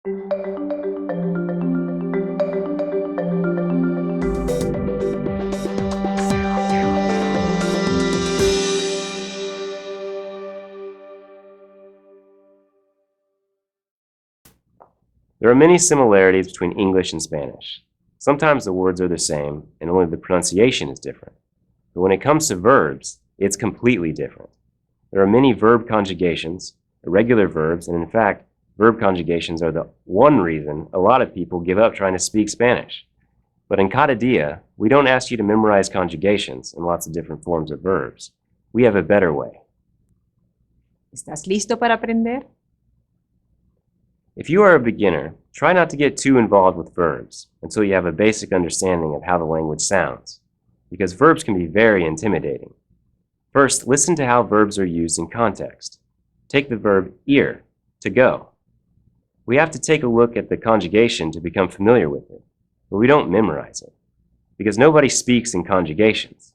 There are many similarities between English and Spanish. Sometimes the words are the same and only the pronunciation is different. But when it comes to verbs, it's completely different. There are many verb conjugations, irregular verbs, and in fact, verb conjugations are the one reason a lot of people give up trying to speak Spanish. But in CadaDia, we don't ask you to memorize conjugations and lots of different forms of verbs. We have a better way. ¿Estás listo para aprender? If you are a beginner, try not to get too involved with verbs until you have a basic understanding of how the language sounds, because verbs can be very intimidating. First, listen to how verbs are used in context. Take the verb ir, to go. We have to take a look at the conjugation to become familiar with it, but we don't memorize it, because nobody speaks in conjugations.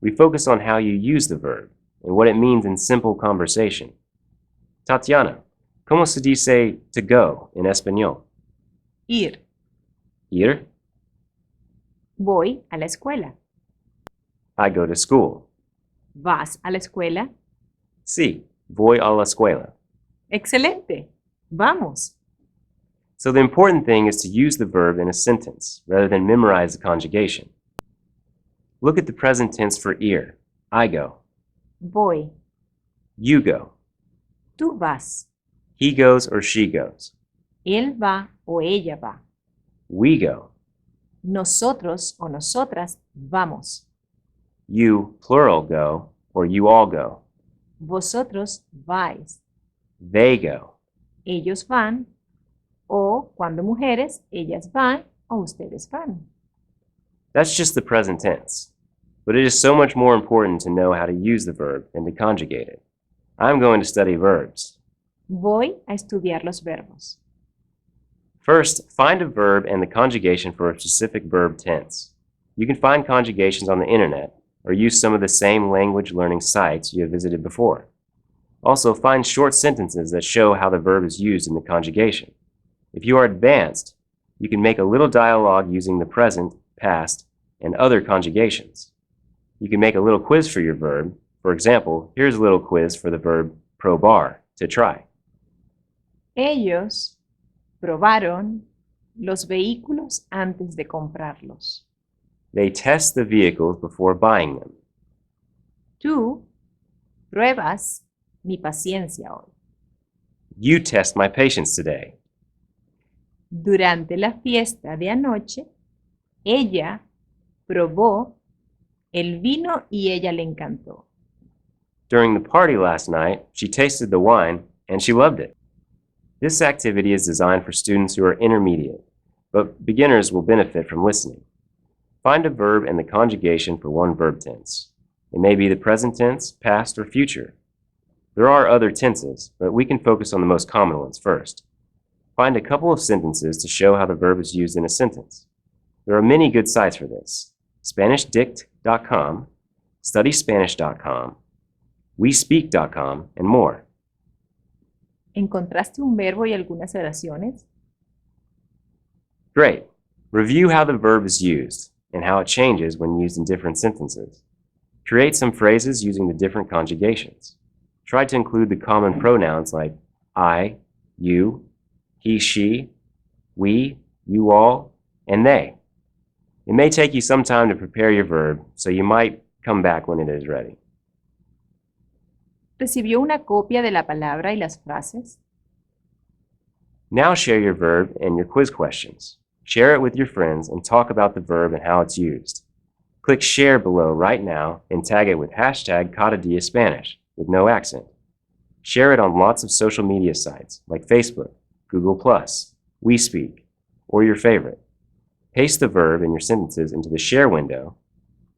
We focus on how you use the verb and what it means in simple conversation. Tatiana, ¿cómo se dice to go en español? Ir. Ir, Voy a la escuela. I go to school. ¿Vas a la escuela? Sí, voy a la escuela. Excelente. Vamos. So the important thing is to use the verb in a sentence rather than memorize the conjugation. Look at the present tense for ir. I go. Voy. You go. Tú vas. He goes or she goes. Él va o ella va. We go. Nosotros o nosotras vamos. You, plural, go, or you all go. Vosotros vais. They go. Ellos van. O cuando mujeres, ellas van o ustedes van. That's just the present tense. But it is so much more important to know how to use the verb than to conjugate it. I'm going to study verbs. Voy a estudiar los verbos. First, find a verb and the conjugation for a specific verb tense. You can find conjugations on the internet or use some of the same language learning sites you have visited before. Also, find short sentences that show how the verb is used in the conjugation. If you are advanced, you can make a little dialogue using the present, past, and other conjugations. You can make a little quiz for your verb. For example, here's a little quiz for the verb probar, to try. Ellos probaron los vehículos antes de comprarlos. They test the vehicles before buying them. Tú pruebas mi paciencia hoy. You test my patience today. Durante la fiesta de anoche, ella probó el vino y ella le encantó. During the party last night, she tasted the wine and she loved it. This activity is designed for students who are intermediate, but beginners will benefit from listening. Find a verb and the conjugation for one verb tense. It may be the present tense, past, or future. There are other tenses, but we can focus on the most common ones first. Find a couple of sentences to show how the verb is used in a sentence. There are many good sites for this. SpanishDict.com, StudySpanish.com, WeSpeak.com, and more. ¿Encontraste un verbo y algunas oraciones? Great. Review how the verb is used and how it changes when used in different sentences. Create some phrases using the different conjugations. Try to include the common pronouns like I, you, he, she, we, you all, and they. It may take you some time to prepare your verb, so you might come back when it is ready. ¿Recibió una copia de la palabra y las frases? Now share your verb and your quiz questions. Share it with your friends and talk about the verb and how it's used. Click share below right now and tag it with hashtag CadaDia Spanish with no accent. Share it on lots of social media sites like Facebook, Google+, WeSpeak, or your favorite. Paste the verb in your sentences into the share window.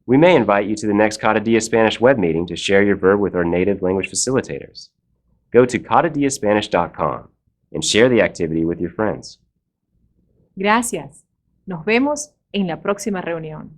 We may invite you to the next CadaDia Spanish web meeting to share your verb with our native language facilitators. Go to CadaDiaSpanish.com and share the activity with your friends. Gracias. Nos vemos en la próxima reunión.